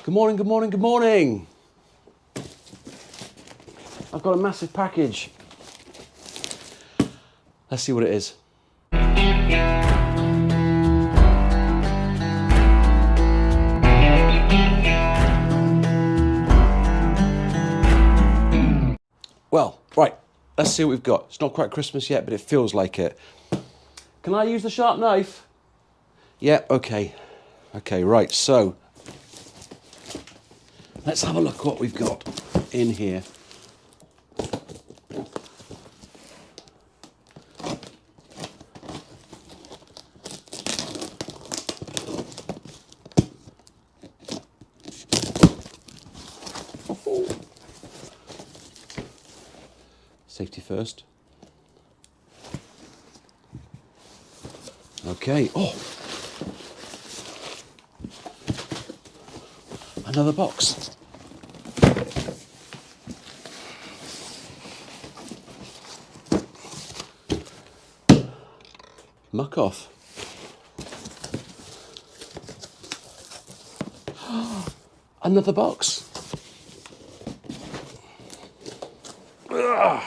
Good morning, good morning, good morning. I've got a massive package. Let's see what it is. Well, right, let's see what we've got. It's not quite Christmas yet, but it feels like it. Can I use the sharp knife? Yeah, okay. Okay, right, so let's have a look what we've got in here. Safety first. Okay, oh! Another box. MUC OFF. Another box. Ugh.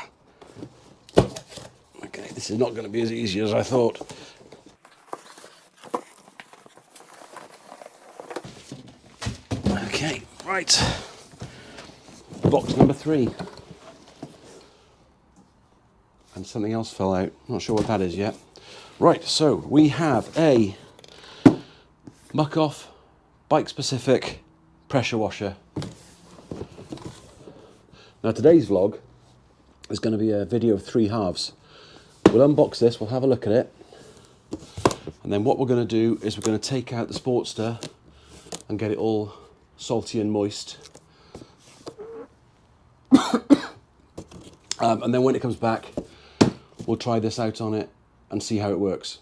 Okay, this is not going to be as easy as I thought. Okay, right. Box number 3. And something else fell out. Not sure what that is yet. Right, so we have a MUC OFF bike specific pressure washer. Now today's vlog is going to be a video of 3 halves. We'll unbox this, we'll have a look at it, and then what we're going to do is we're going to take out the Sportster and get it all salty and moist. And then when it comes back, we'll try this out on it and see how it works.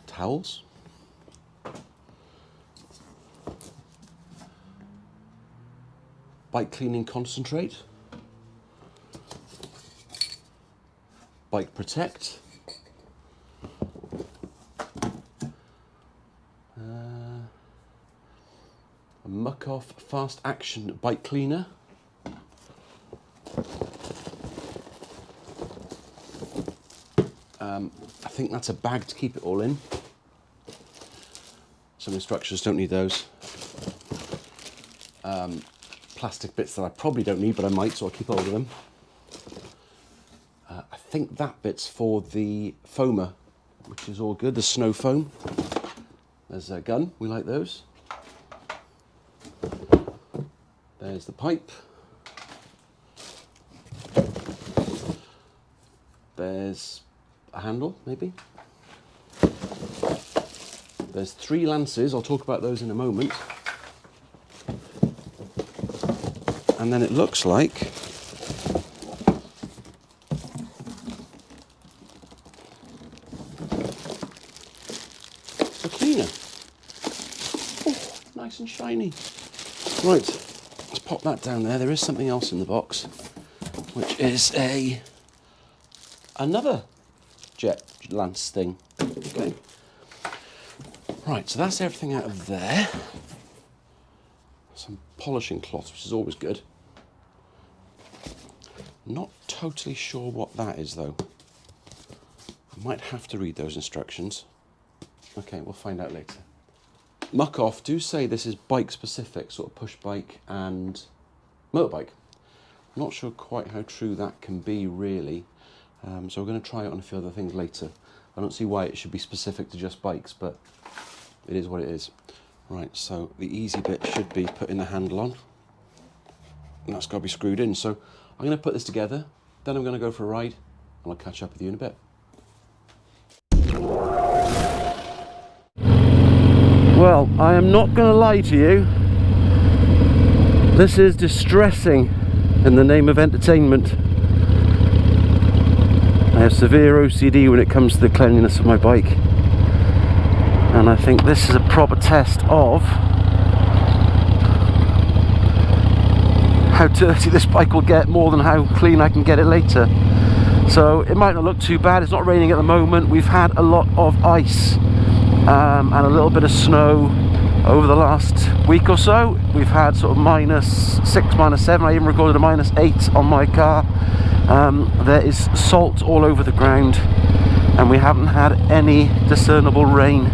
Towels. Bike cleaning concentrate. Bike protect. A MUC OFF fast action bike cleaner. I think that's a bag to keep it all in. Some instructions, don't need those. Plastic bits that I probably don't need, but I might, so I'll keep hold of them. I think that bit's for the foamer, which is all good, the snow foam. There's a gun, we like those. There's the pipe. There's a handle, maybe. There's 3 lances, I'll talk about those in a moment. And then it looks like a cleaner. Oh, nice and shiny. Right, let's pop that down there. There is something else in the box, which is another jet lance thing. Okay. Right, so that's everything out of there. Some polishing cloth, which is always good. Not totally sure what that is though. I might have to read those instructions. Okay, we'll find out later. MUC OFF do say this is bike specific, sort of push bike and motorbike. I'm not sure quite how true that can be really. So we're going to try it on a few other things later. I don't see why it should be specific to just bikes, but it is what it is. Right, so the easy bit should be putting the handle on. And that's got to be screwed in. So I'm going to put this together, then I'm going to go for a ride, and I'll catch up with you in a bit. Well, I am not going to lie to you. This is distressing in the name of entertainment. I have severe OCD when it comes to the cleanliness of my bike. And I think this is a proper test of how dirty this bike will get more than how clean I can get it later. So it might not look too bad. It's not raining at the moment. We've had a lot of ice and a little bit of snow over the last week or so. We've had sort of -6, -7. I even recorded a -8 on my car. There is salt all over the ground, and we haven't had any discernible rain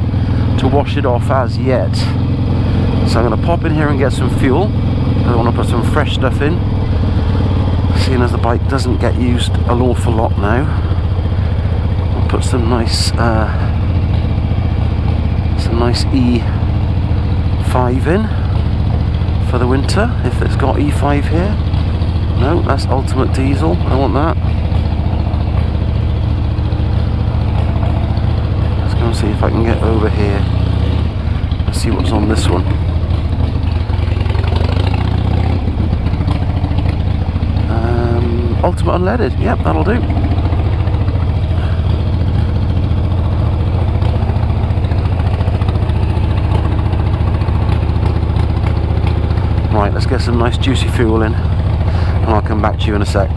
to wash it off as yet. So I'm going to pop in here and get some fuel. I want to put some fresh stuff in, seeing as the bike doesn't get used an awful lot now. I'll put some nice E5 in for the winter, if it's got E5 here. No, that's ultimate diesel. I want that. Let's go and see if I can get over here. Let's see what's on this one. Ultimate unleaded. Yep, that'll do. Right, let's get some nice juicy fuel in, and I'll come back to you in a sec.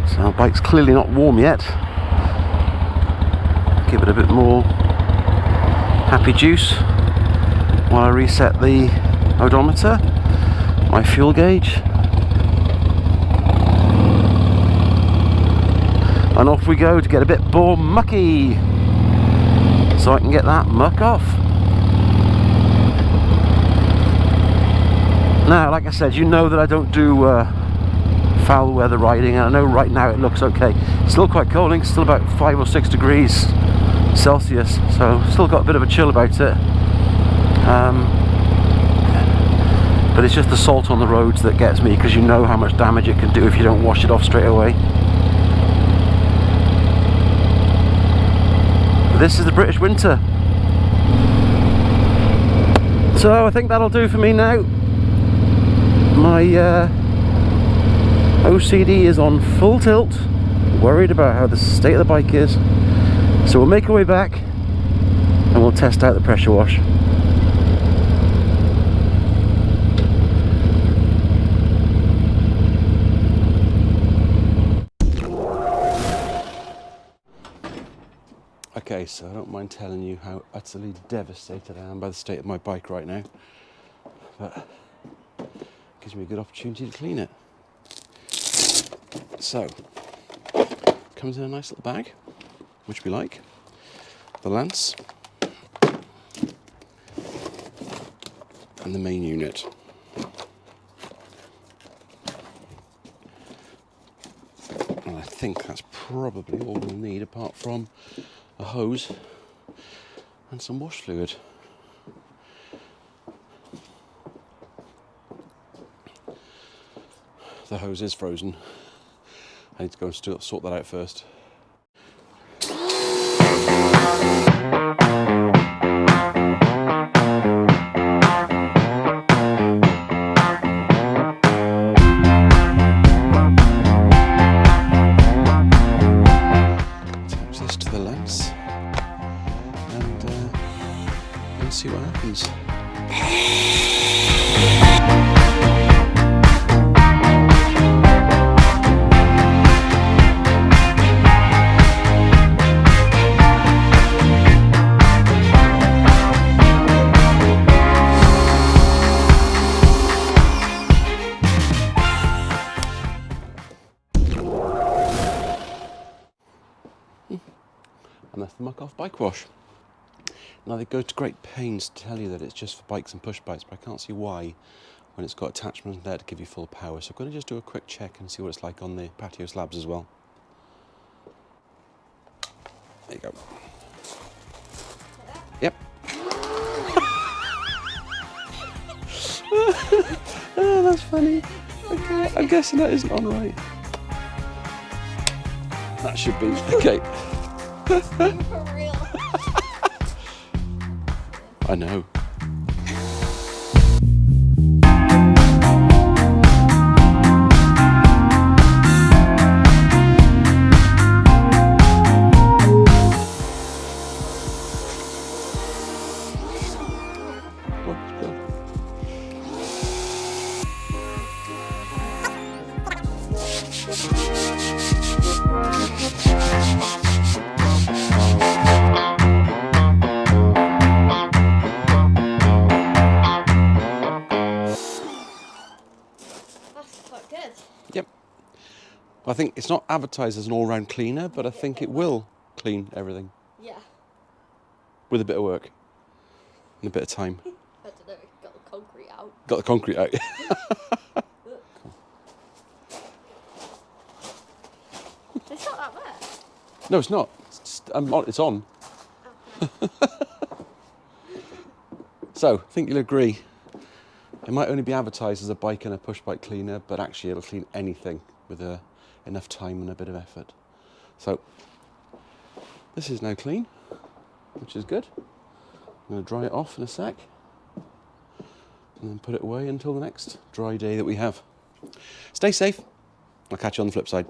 So our bike's clearly not warm yet. Give it a bit more happy juice while I reset the odometer, my fuel gauge, and off we go to get a bit more mucky so I can get that muck off. Now, like I said, you know that I don't do foul weather riding, and I know right now it looks okay. It's still quite cold, I think it's still about 5 or 6 degrees Celsius, so still got a bit of a chill about it. But it's just the salt on the roads that gets me, because you know how much damage it can do if you don't wash it off straight away. But this is the British winter. So I think that'll do for me now. My OCD is on full tilt, worried about how the state of the bike is. So we'll make our way back and we'll test out the pressure wash. Okay, so I don't mind telling you how utterly devastated I am by the state of my bike right now, but it gives me a good opportunity to clean it. So, comes in a nice little bag, which we like, the lance, and the main unit. And I think that's probably all we'll need, apart from a hose and some wash fluid. The hose is frozen. I need to go and sort that out first. Attach this to the lens and see what happens. And that's the Muck Off bike wash. Now they go to great pains to tell you that it's just for bikes and push bikes, but I can't see why when it's got attachments there to give you full power. So I'm going to just do a quick check and see what it's like on the patio slabs as well. There you go. Yep. Oh, that's funny. Okay, I'm guessing that isn't on right. That should be. Okay. For real. I know. think it's not advertised as an all-round cleaner, but I think it will clean everything Yeah. with a bit of work and a bit of time. I don't know, got the concrete out. Got the concrete out. It's not that bad. No, it's not. It's on. So, I think you'll agree. It might only be advertised as a bike and a push bike cleaner, but actually it'll clean anything with enough time and a bit of effort. So, this is now clean, which is good. I'm going to dry it off in a sec and then put it away until the next dry day that we have. Stay safe. I'll catch you on the flip side.